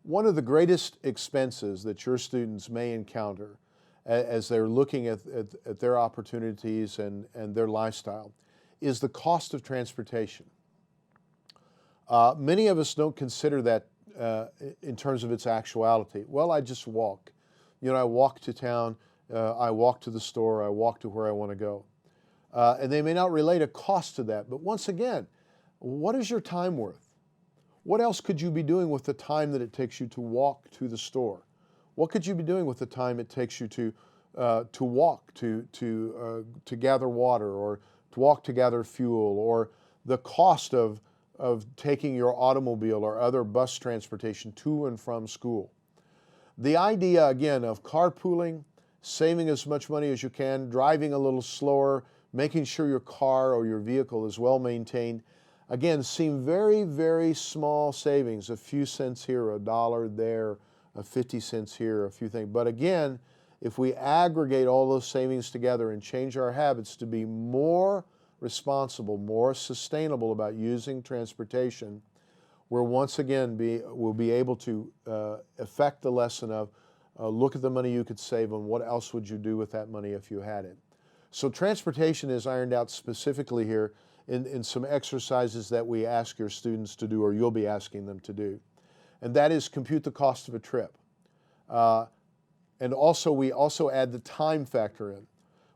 One of the greatest expenses that your students may encounter as they're looking at their opportunities and their lifestyle is the cost of transportation. Many of us don't consider that in terms of its actuality. Well, I just walk. You know, I walk to town, I walk to the store, I walk to where I want to go. And they may not relate a cost to that, but once again, what is your time worth? What else could you be doing with the time that it takes you to walk to the store? What could you be doing with the time it takes you to walk, to gather water, or to walk to gather fuel, or the cost of taking your automobile or other bus transportation to and from school? The idea, again, of carpooling, saving as much money as you can, driving a little slower, making sure your car or your vehicle is well maintained, again, seem very, very small savings, a few cents here, a dollar there, 50 cents here, a few things. But again, if we aggregate all those savings together and change our habits to be more responsible, more sustainable about using transportation, we'll once again we'll be able to affect the lesson of look at the money you could save and what else would you do with that money if you had it. So transportation is ironed out specifically here in some exercises that we ask your students to do, or you'll be asking them to do. And that is compute the cost of a trip. And also, we also add the time factor in.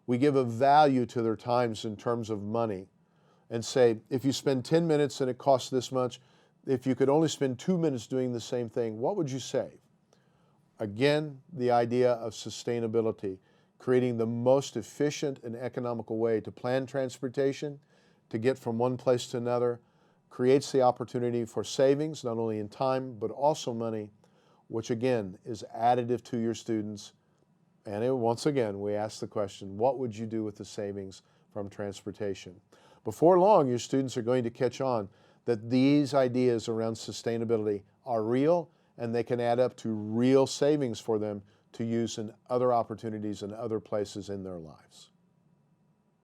We give a value to their times in terms of money and say, if you spend 10 minutes and it costs this much, if you could only spend 2 minutes doing the same thing, what would you save? Again, the idea of sustainability, creating the most efficient and economical way to plan transportation, to get from one place to another, creates the opportunity for savings, not only in time, but also money, which again is additive to your students. And once again, we ask the question, what would you do with the savings from transportation? Before long, your students are going to catch on that these ideas around sustainability are real and they can add up to real savings for them to use in other opportunities and other places in their lives.